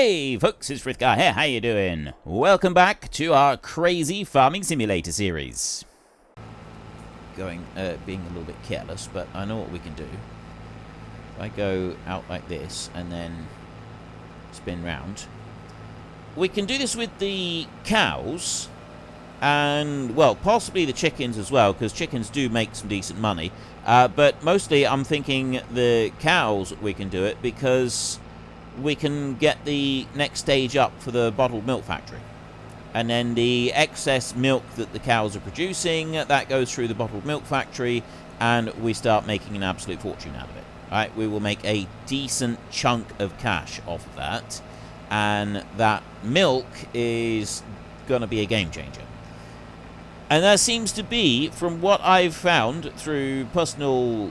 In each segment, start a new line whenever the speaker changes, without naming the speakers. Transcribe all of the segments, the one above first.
Hey folks, it's Frithgar here, how you doing? Welcome back to our crazy farming simulator series. Being a little bit careless, but I know what we can do. If I go out like this and then spin round, we can do this with the cows and, well, possibly the chickens as well, because chickens do make some decent money. But mostly I'm thinking the cows we can do it because we can get the next stage up for the bottled milk factory. And then the excess milk that the cows are producing, that goes through the bottled milk factory, and we start making an absolute fortune out of it. Right? We will make a decent chunk of cash off of that, and that milk is going to be a game changer. And that seems to be, from what I've found through personal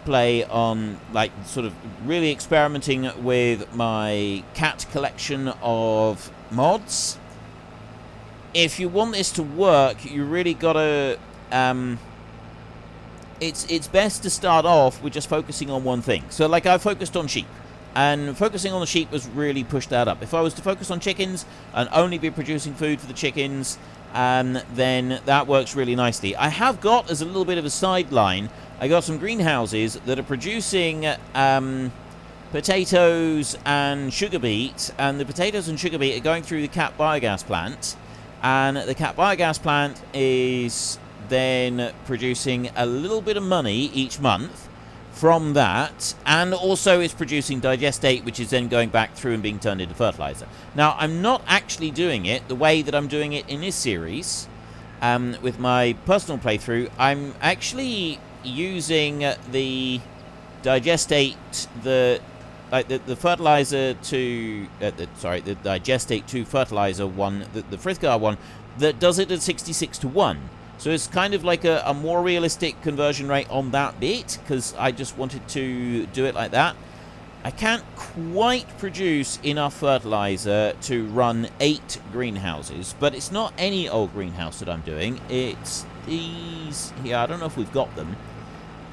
play on, like, sort of really experimenting with my cat collection of mods, if you want this to work, you really gotta it's best to start off with just focusing on one thing. So, like, I focused on sheep, and focusing on the sheep was really pushed that up. If I was to focus on chickens and only be producing food for the chickens, then that works really nicely. I have got, as a little bit of a sideline, I got some greenhouses that are producing potatoes and sugar beet, and the potatoes and sugar beet are going through the cat biogas plant, and the cat biogas plant is then producing a little bit of money each month from that, and also it's producing digestate, which is then going back through and being turned into fertilizer. Now, I'm not actually doing it the way that I'm doing it in this series with my personal playthrough. I'm actually using the digestate, the fertilizer to the digestate to fertilizer one, the Frithgar one, that does it at 66 to 1. So it's kind of like a more realistic conversion rate on that bit, because I just wanted to do it like that. I can't quite produce enough fertilizer to run 8 greenhouses, but it's not any old greenhouse that I'm doing. It's these here. I don't know if we've got them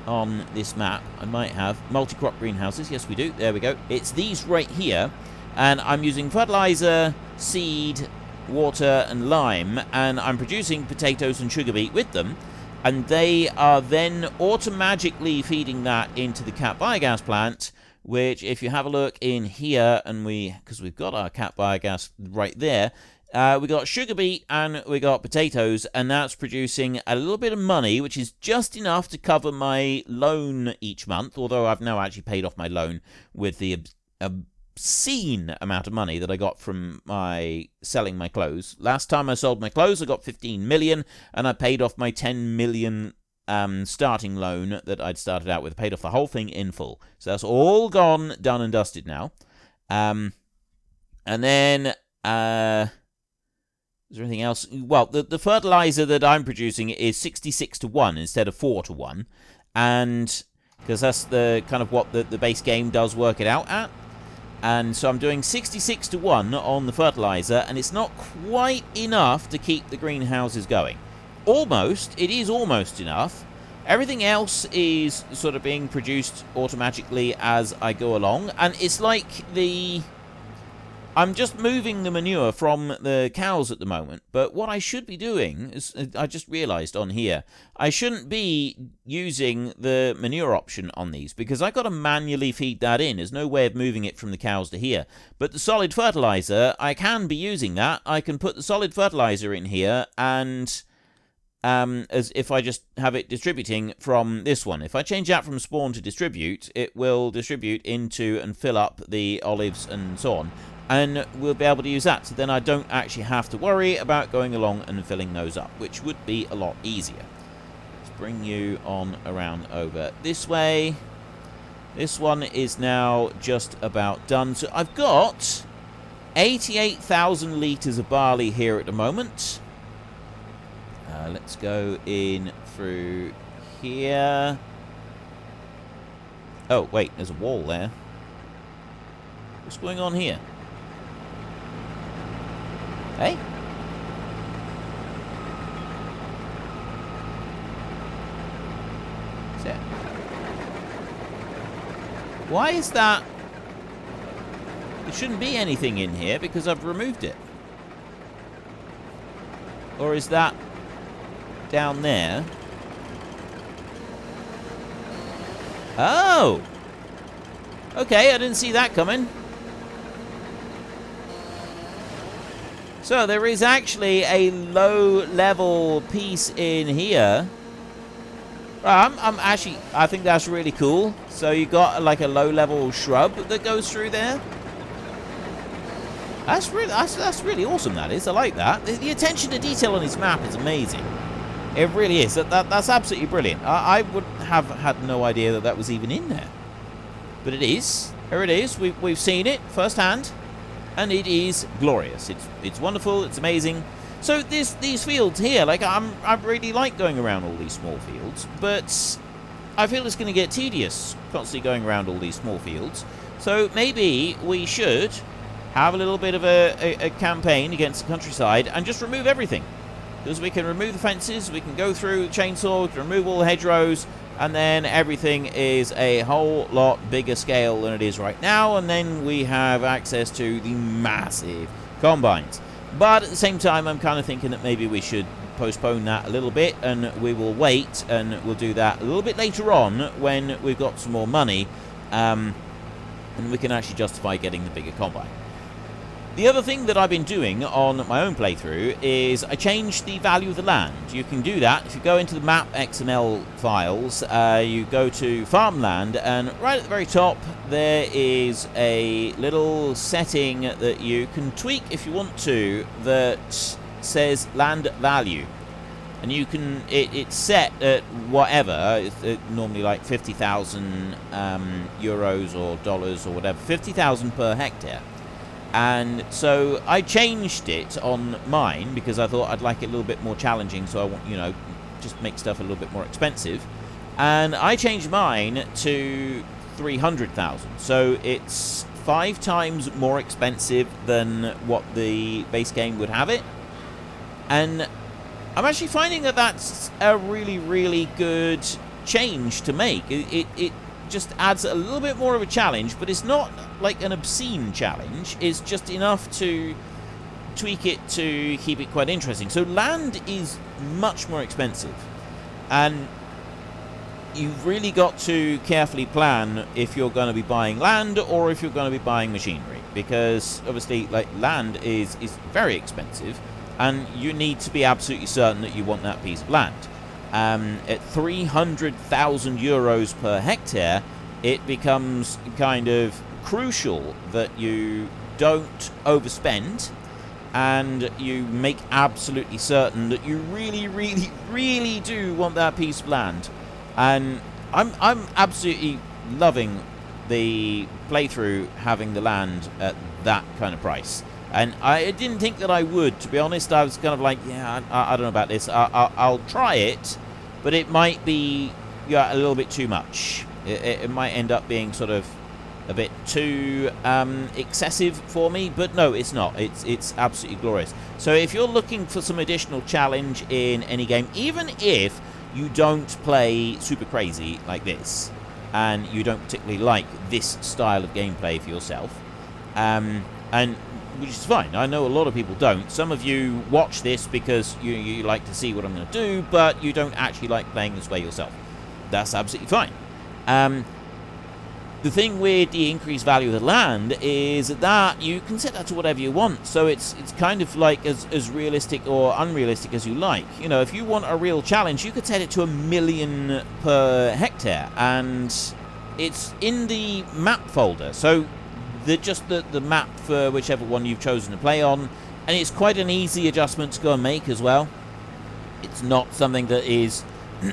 on this map. I might have. Multi-crop greenhouses. Yes, we do. There we go. It's these right here, and I'm using fertilizer, seed, water and lime, and I'm producing potatoes and sugar beet with them, and they are then automatically feeding that into the cat biogas plant, which, if you have a look in here, and because we've got our cat biogas right there, we got sugar beet and we got potatoes, and that's producing a little bit of money, which is just enough to cover my loan each month, although I've now actually paid off my loan with the obscene amount of money that I got from selling my clothes. Last time I sold my clothes, I got 15 million, and I paid off my 10 million starting loan that I'd started out with. Paid off the whole thing in full. So that's all gone, done and dusted now. And then, is there anything else? Well, the fertilizer that I'm producing is 66 to 1 instead of 4 to 1. And because that's the kind of what the base game does work it out at. And so I'm doing 66 to 1 on the fertilizer, and it's not quite enough to keep the greenhouses going. Almost. It is almost enough. Everything else is sort of being produced automatically as I go along, and it's like I'm just moving the manure from the cows at the moment, but what I should be doing is, I just realized on here, I shouldn't be using the manure option on these, because I've got to manually feed that in. There's no way of moving it from the cows to here. But the solid fertilizer, I can be using that. I can put the solid fertilizer in here, and as if I just have it distributing from this one. If I change that from spawn to distribute, it will distribute into and fill up the olives and so on. And we'll be able to use that, so then I don't actually have to worry about going along and filling those up, which would be a lot easier. Let's bring you on around over this way. This one is now just about done. So I've got 88,000 litres of barley here at the moment. Let's go in through here. Oh, wait, there's a wall there. What's going on here? Hey? Why is that? There shouldn't be anything in here because I've removed it. Or is that down there? Oh! Okay, I didn't see that coming. So there is actually a low-level piece in here. I think that's really cool. So you got like a low-level shrub that goes through there. That's really awesome. That is. I like that. The attention to detail on this map is amazing. It really is. That's absolutely brilliant. I would have had no idea that that was even in there, but it is. Here it is. We've seen it firsthand, and it is glorious. It's wonderful. It's amazing. So these fields here, like I really like going around all these small fields, but I feel it's going to get tedious constantly going around all these small fields. So maybe we should have a little bit of a campaign against the countryside and just remove everything. Because we can remove the fences, we can go through the chainsaw, we can remove all the hedgerows, and then everything is a whole lot bigger scale than it is right now, and then we have access to the massive combines. But at the same time, I'm kind of thinking that maybe we should postpone that a little bit, and we will wait, and we'll do that a little bit later on when we've got some more money, and we can actually justify getting the bigger combine. The other thing that I've been doing on my own playthrough is I changed the value of the land. You can do that if you go into the map XML files, you go to farmland, and right at the very top there is a little setting that you can tweak if you want to that says land value. And you can, it's set at whatever, it's normally like 50,000 euros or dollars or whatever, 50,000 per hectare. And so I changed it on mine because I thought I'd like it a little bit more challenging, so I want, you know, just make stuff a little bit more expensive. And I changed mine to 300,000, so it's 5 times more expensive than what the base game would have it. And I'm actually finding that that's a really, really good change to make. It just adds a little bit more of a challenge, but it's not like an obscene challenge. It's just enough to tweak it to keep it quite interesting. So land is much more expensive, and you've really got to carefully plan if you're going to be buying land or if you're going to be buying machinery, because obviously like land is very expensive, and you need to be absolutely certain that you want that piece of land. At 300,000 euros per hectare, it becomes kind of crucial that you don't overspend, and you make absolutely certain that you really, really, really do want that piece of land. And I'm absolutely loving the playthrough having the land at that kind of price. And I didn't think that I would, to be honest. I was kind of like, yeah, I don't know about this. I'll try it, but it might be a little bit too much. It might end up being sort of a bit too excessive for me, but no, it's not. It's absolutely glorious. So if you're looking for some additional challenge in any game, even if you don't play super crazy like this, and you don't particularly like this style of gameplay for yourself, and which is fine. I know a lot of people don't. Some of you watch this because you like to see what I'm going to do, but you don't actually like playing this way yourself. That's absolutely fine. The thing with the increased value of the land is that you can set that to whatever you want. So it's kind of like as realistic or unrealistic as you like. You know, if you want a real challenge, you could set it to 1 million per hectare, and it's in the map folder. So just the map for whichever one you've chosen to play on, and it's quite an easy adjustment to go and make as well. It's not something that is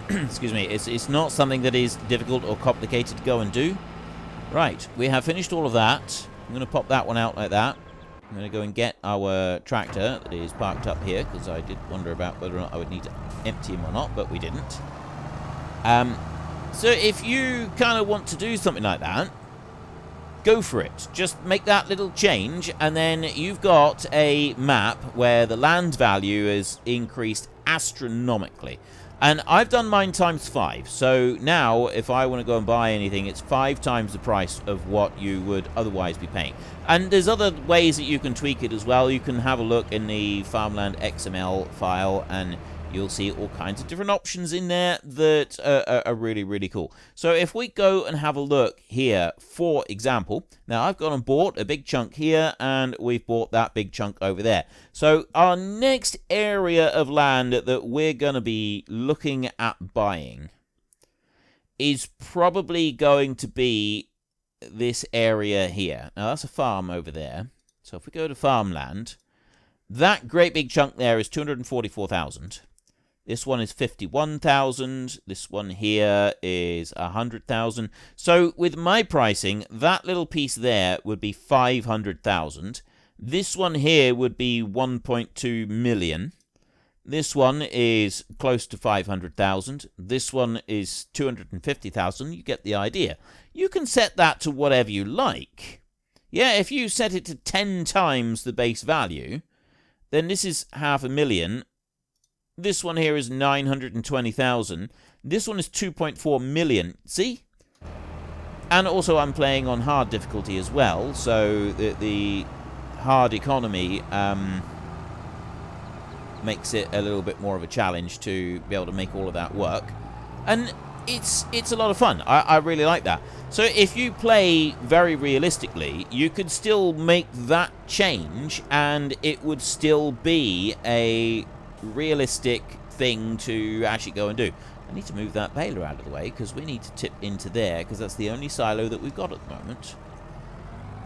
excuse me, it's not something that is difficult or complicated to go and do. Right, we have finished all of that. I'm going to pop that one out like that. I'm going to go and get our tractor that is parked up here, because I did wonder about whether or not I would need to empty him or not, but we didn't. So if you kind of want to do something like that, go for it. Just make that little change, and then you've got a map where the land value is increased astronomically. And I've done mine times 5. So now, if I want to go and buy anything, it's 5 times the price of what you would otherwise be paying. And there's other ways that you can tweak it as well. You can have a look in the Farmland XML file, and you'll see all kinds of different options in there that are really, really cool. So if we go and have a look here, for example, now I've gone and bought a big chunk here, and we've bought that big chunk over there. So our next area of land that we're going to be looking at buying is probably going to be this area here. Now that's a farm over there. So if we go to farmland, that great big chunk there is 244,000. This one is 51,000. This one here is 100,000. So with my pricing, that little piece there would be 500,000. This one here would be 1.2 million. This one is close to 500,000. This one is 250,000. You get the idea. You can set that to whatever you like. Yeah, if you set it to 10 times the base value, then this is 500,000. This one here is 920,000. This one is 2.4 million. See? And also I'm playing on hard difficulty as well, so the hard economy makes it a little bit more of a challenge to be able to make all of that work. And it's a lot of fun. I really like that. So if you play very realistically, you could still make that change, and it would still be a realistic thing to actually go and do. I need to move that baler out of the way because we need to tip into there, because that's the only silo that we've got at the moment.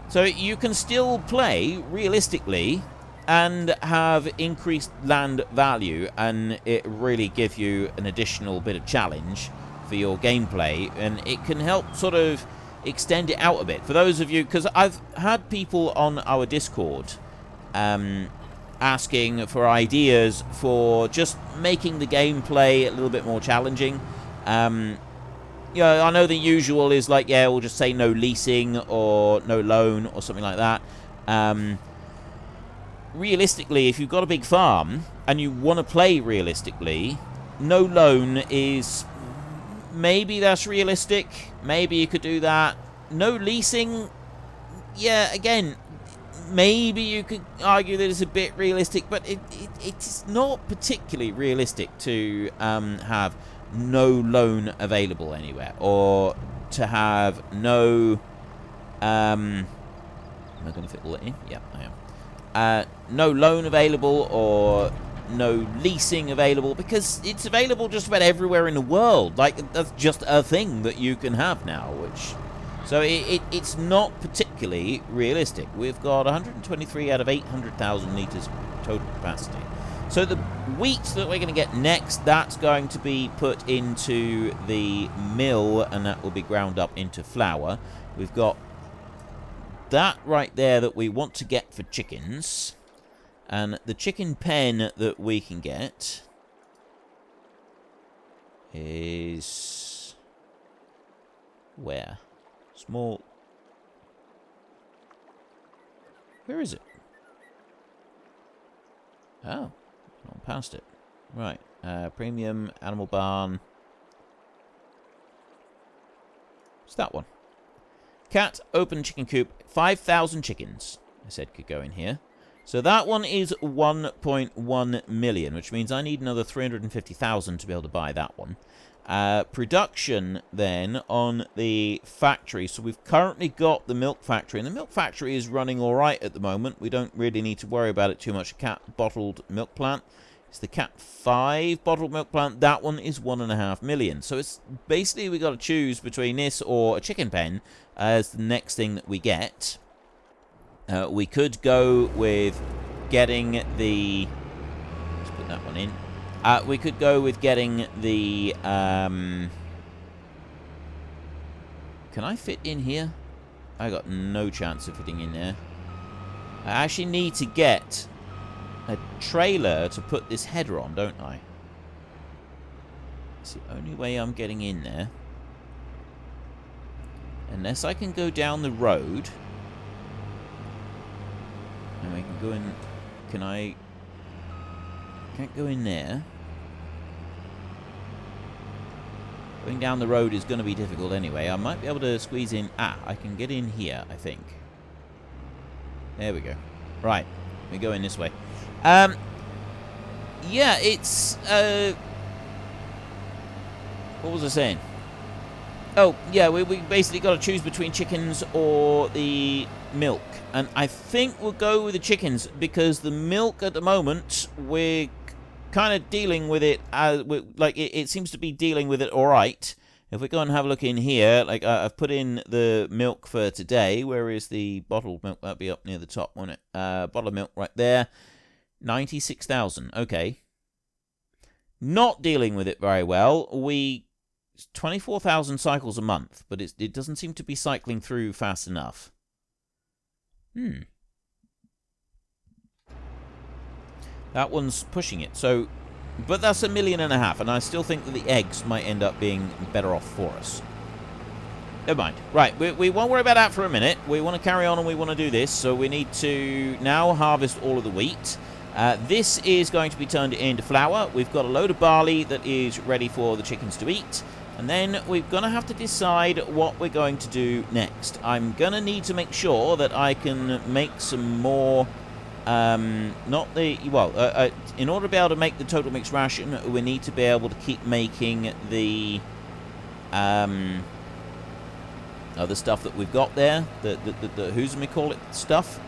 So you can still play realistically and have increased land value, and it really give you an additional bit of challenge for your gameplay, and it can help sort of extend it out a bit. For those of you, because I've had people on our Discord asking for ideas for just making the gameplay a little bit more challenging. You know, I know the usual is like, yeah, we'll just say no leasing or no loan or something like that. Realistically, if you've got a big farm and you want to play realistically, no loan is... maybe that's realistic. Maybe you could do that. No leasing, yeah, again, maybe you could argue that it's a bit realistic, but it's not particularly realistic to have no loan available anywhere, or to have no... am I going to fit all that in? Yeah, I am. No loan available or no leasing available, because it's available just about everywhere in the world. Like, that's just a thing that you can have now, which... so it's not particularly realistic. We've got 123 out of 800,000 litres total capacity. So the wheat that we're going to get next, that's going to be put into the mill, and that will be ground up into flour. We've got that right there that we want to get for chickens. And the chicken pen that we can get is... where? Small... where is it? Oh, not past it. Right, premium animal barn. It's that one. Cat, open chicken coop, 5,000 chickens, I said could go in here. So that one is 1.1 million, which means I need another 350,000 to be able to buy that one. Production, then, on the factory. So we've currently got the milk factory, and the milk factory is running all right at the moment. We don't really need to worry about it too much. Cat bottled milk plant. It's the Cat 5 bottled milk plant. That one is 1.5 million. So it's basically we've got to choose between this or a chicken pen as the next thing that we get. We could go with getting the... let's put that one in. We could go with getting the... can I fit in here? I got no chance of fitting in there. I actually need to get a trailer to put this header on, don't I? It's the only way I'm getting in there. Unless I can go down the road... and we can go in... can I... can't go in there. Going down the road is going to be difficult anyway. I might be able to squeeze in. I can get in here, I think. There we go. Right. We go in this way. Yeah, it's... what was I saying? Oh, yeah, we basically got to choose between chickens or the milk. And I think we'll go with the chickens, because the milk at the moment, we're kind of dealing with it as... like, it seems to be dealing with it all right. If we go and have a look in here, like, I've put in the milk for today. Where is the bottled milk? That'll be up near the top, won't it? Bottle of milk right there. 96,000. Okay. Not dealing with it very well. 24,000 cycles a month, but it doesn't seem to be cycling through fast enough. That one's pushing it. So, but that's 1.5 million, and I still think that the eggs might end up being better off for us. Never mind. Right, we won't worry about that for a minute. We want to carry on and we want to do this, so we need to now harvest all of the wheat. This is going to be turned into flour. We've got a load of barley that is ready for the chickens to eat. And then we're going to have to decide what we're going to do next. I'm going to need to make sure that I can make some more... in order to be able to make the total mixed ration, we need to be able to keep making the... other stuff that we've got there. The call it stuff.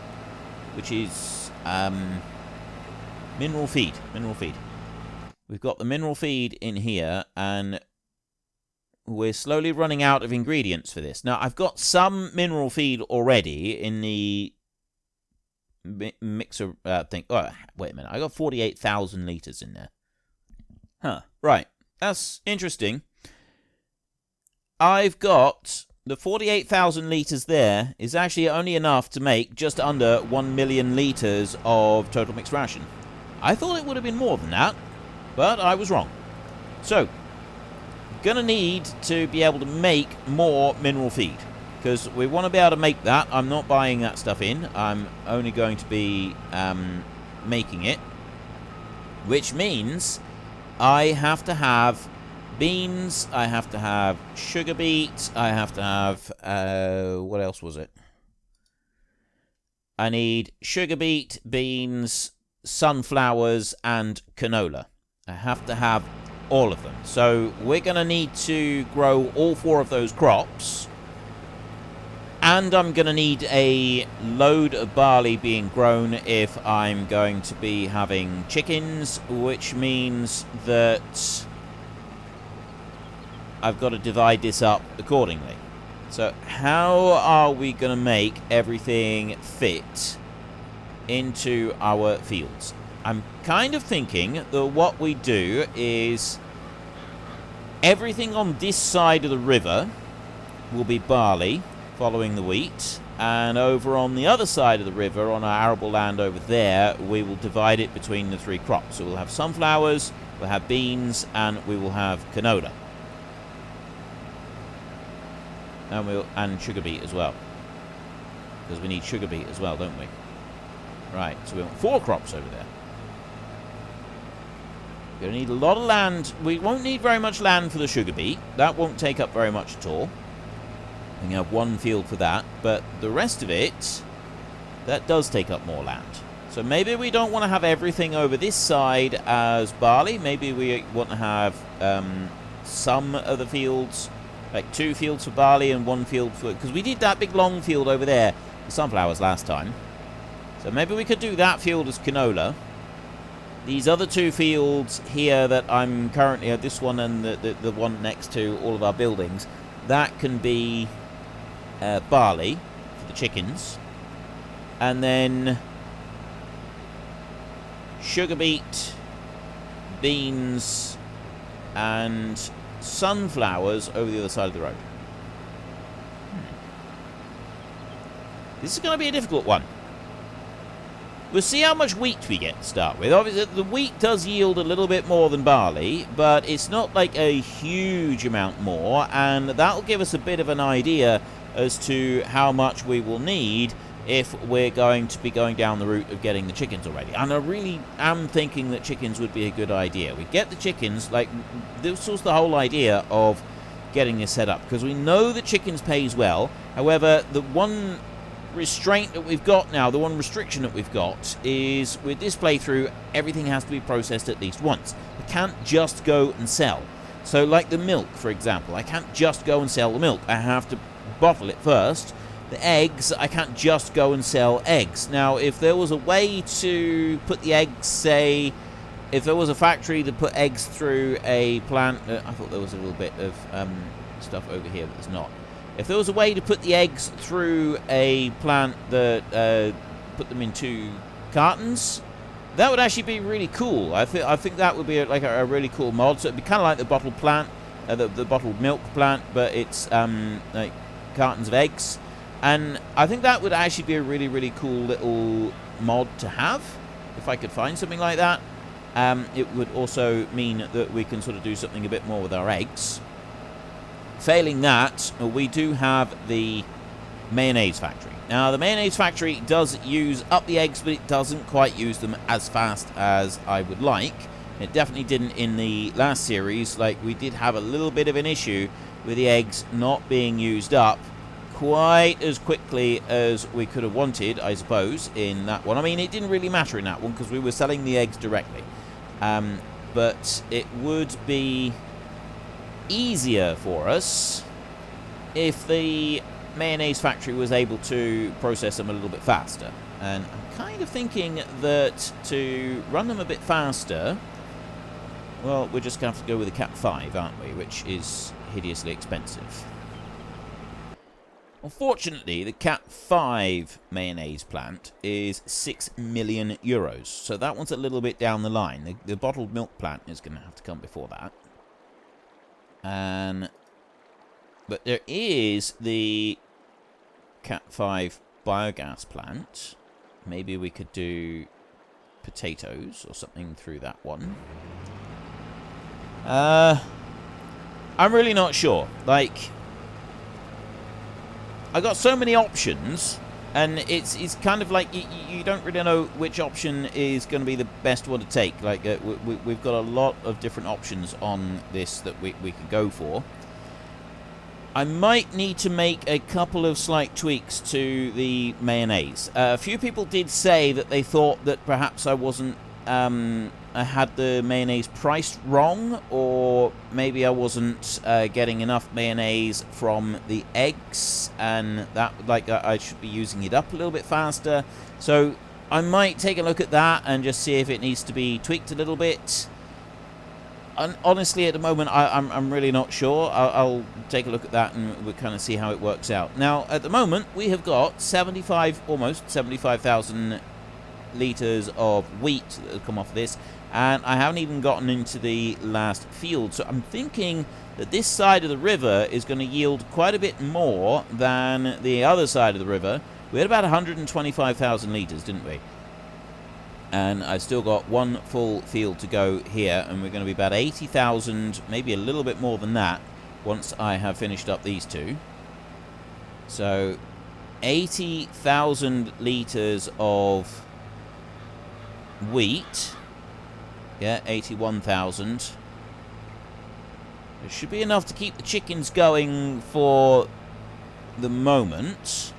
Which is... mineral feed. We've got the mineral feed in here, and we're slowly running out of ingredients for this. Now, I've got some mineral feed already in the mixer thing. Oh, wait a minute. I got 48,000 litres in there. Huh. Right. That's interesting. I've got... the 48,000 litres there is actually only enough to make just under 1 million litres of total mixed ration. I thought it would have been more than that, but I was wrong. So, gonna need to be able to make more mineral feed, because we want to be able to make that. I'm not buying that stuff in. I'm only going to be making it, which means I have to have beans, I have to have sugar beet, I have to have, what else was it? I need sugar beet, beans, sunflowers, and canola. I have to have all of them. So we're going to need to grow all 4 of those crops. And I'm going to need a load of barley being grown if I'm going to be having chickens, which means that I've got to divide this up accordingly. So how are we going to make everything fit into our fields? I'm kind of thinking that what we do is everything on this side of the river will be barley, following the wheat, and over on the other side of the river, on our arable land over there, we will divide it between the 3 crops. So we'll have sunflowers, we'll have beans, and we will have canola. And sugar beet as well. Because we need sugar beet as well, don't we? Right, so we want 4 crops over there. We're going to need a lot of land. We won't need very much land for the sugar beet. That won't take up very much at all. We can have 1 field for that. But the rest of it, that does take up more land. So maybe we don't want to have everything over this side as barley. Maybe we want to have some of the fields, like 2 fields for barley and 1 field for... because we did that big long field over there for sunflowers last time. So maybe we could do that field as canola. These other 2 fields here that I'm currently... this one and the one next to all of our buildings, that can be barley for the chickens. And then sugar beet, beans, and sunflowers over the other side of the road. This is going to be a difficult one. We'll see how much wheat we get to start with. Obviously, the wheat does yield a little bit more than barley, but it's not like a huge amount more, and that'll give us a bit of an idea as to how much we will need if we're going to be going down the route of getting the chickens already. And I really am thinking that chickens would be a good idea. We get the chickens, like, this was the whole idea of getting this set up, because we know that chickens pays well. However, the one restraint that we've got now, the one restriction that we've got, is with this playthrough, everything has to be processed at least once. You can't just go and sell. So like the milk, for example, I can't just go and sell the milk. I have to bottle it first. The eggs, I can't just go and sell eggs. Now, if there was a way to put the eggs, say, if there was a factory that put eggs through a plant, I thought there was a little bit of stuff over here, but there's not. If there was a way to put the eggs through a plant that put them into cartons, that would actually be really cool. I think that would be like a really cool mod. So it'd be kind of like the bottled plant, the bottled milk plant, but it's like cartons of eggs. And I think that would actually be a really, really cool little mod to have, if I could find something like that. It would also mean that we can sort of do something a bit more with our eggs. Failing that, we do have the mayonnaise factory. Now, the mayonnaise factory does use up the eggs, but it doesn't quite use them as fast as I would like. It definitely didn't in the last series. Like, we did have a little bit of an issue with the eggs not being used up quite as quickly as we could have wanted, I suppose, in that one. I mean, it didn't really matter in that one because we were selling the eggs directly. But it would be easier for us if the mayonnaise factory was able to process them a little bit faster. And I'm kind of thinking that to run them a bit faster, well, we're just going to have to go with the Cat 5, aren't we? Which is hideously expensive. Unfortunately, the Cat 5 mayonnaise plant is 6 million euros. So that one's a little bit down the line. The bottled milk plant is going to have to come before that. But there is the Cat 5 biogas plant. Maybe we could do potatoes or something through that one. I'm really not sure. Like, I got so many options, and it's kind of like you don't really know which option is going to be the best one to take. Like, we've got a lot of different options on this that we could go for. I might need to make a couple of slight tweaks to the mayonnaise. A few people did say that they thought that perhaps I wasn't, I had the mayonnaise priced wrong, or maybe I wasn't getting enough mayonnaise from the eggs, and that, like, I should be using it up a little bit faster. So I might take a look at that and just see if it needs to be tweaked a little bit. And honestly, at the moment, I'm really not sure. I'll take a look at that and we'll kind of see how it works out. Now, at the moment, we have got almost 75,000 litres of wheat that have come off of this, and I haven't even gotten into the last field. So I'm thinking that this side of the river is going to yield quite a bit more than the other side of the river. We had about 125,000 litres, didn't we? And I've still got one full field to go here, and we're going to be about 80,000, maybe a little bit more than that, once I have finished up these two. So 80,000 litres of wheat. Yeah, 81,000. It should be enough to keep the chickens going for the moment. So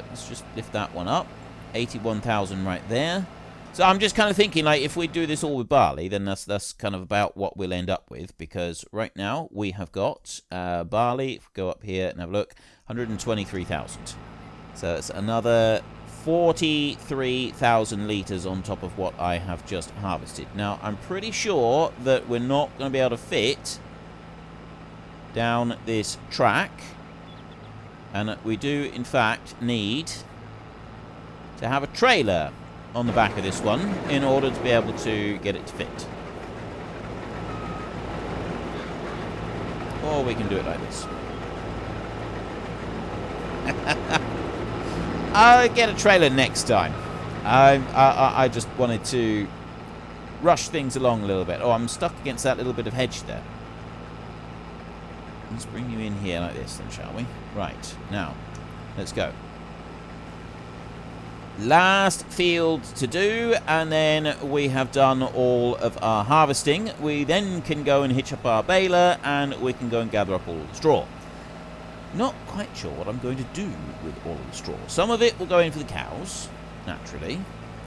let's just lift that one up. 81,000 right there. So I'm just kind of thinking, like, if we do this all with barley, then that's kind of about what we'll end up with, because right now we have got barley. If we go up here and have a look, 123,000. So it's another 43,000 litres on top of what I have just harvested. Now, I'm pretty sure that we're not going to be able to fit down this track, and we do, in fact, need to have a trailer on the back of this one in order to be able to get it to fit. Or we can do it like this. I'll get a trailer next time. I just wanted to rush things along a little bit. Oh, I'm stuck against that little bit of hedge there. Let's bring you in here like this then, shall we? Right, now, let's go. last field to do, and then we have done all of our harvesting. We then can go and hitch up our baler, and we can go and gather up all the straw. Not quite sure what I'm going to do with all of the straw. Some of it will go in for the cows, naturally,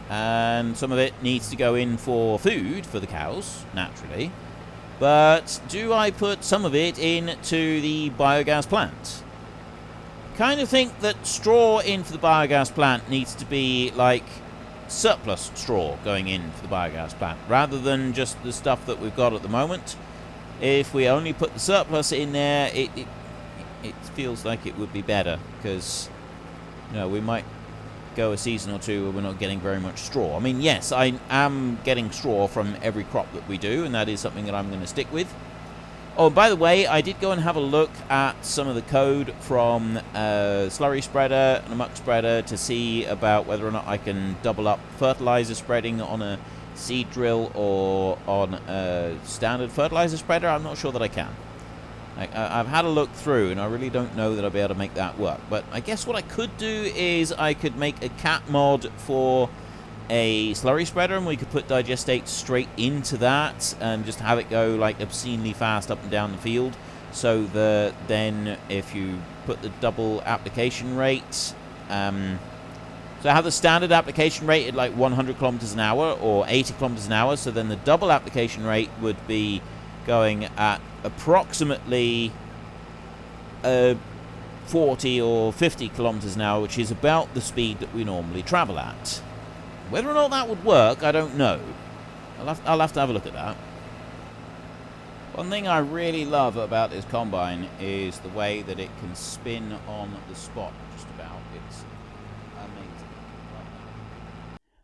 and some of it needs to go in for food for the cows, naturally. But do I put some of it into the biogas plant? Kind of think that straw in for the biogas plant needs to be like surplus straw going in for the biogas plant, rather than just the stuff that we've got at the moment. If we only put the surplus in there, it feels like it would be better, because we might go a season or two where we're not getting very much straw. I mean, yes, I am getting straw from every crop that we do, and that is something that I'm going to stick with. Oh, by the way, I did go and have a look at some of the code from a slurry spreader and a muck spreader to see about whether or not I can double up fertilizer spreading on a seed drill or on a standard fertilizer spreader. I'm not sure that I can. I've had a look through, and I really don't know that I'll be able to make that work. But I guess what I could do is I could make a cat mod for a slurry spreader, and we could put digestate straight into that and just have it go like obscenely fast up and down the field, so that then if you put the double application rate, so I have the standard application rate at like 100 kilometers an hour or 80 kilometers an hour, so then the double application rate would be going at approximately 40 or 50 kilometers an hour, which is about the speed that we normally travel at. Whether or not that would work, I don't know. I'll have to have a look at that. One thing I really love about this combine is the way that it can spin on the spot just about. It's amazing.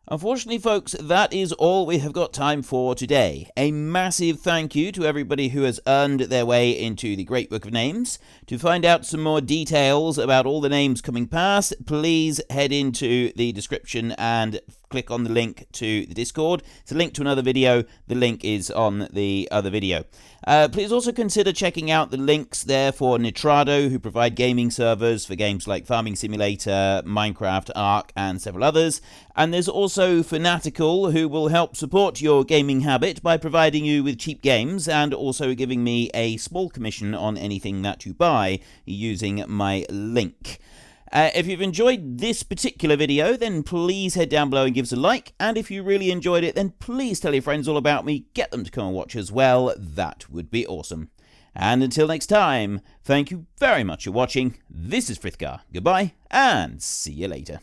Unfortunately, folks, that is all we have got time for today. A massive thank you to everybody who has earned their way into the Great Book of Names. To find out some more details about all the names coming past, please head into the description and click on the link to the Discord. It's a link to another video. The link is on the other video. Please also consider checking out the links there for Nitrado, who provide gaming servers for games like Farming Simulator, Minecraft, Ark, and several others. And there's also Fanatical, who will help support your gaming habit by providing you with cheap games and also giving me a small commission on anything that you buy using my link. If you've enjoyed this particular video, then please head down below and give us a like. And if you really enjoyed it, then please tell your friends all about me. Get them to come and watch as well. That would be awesome. And until next time, thank you very much for watching. This is Frithgar. Goodbye, and see you later.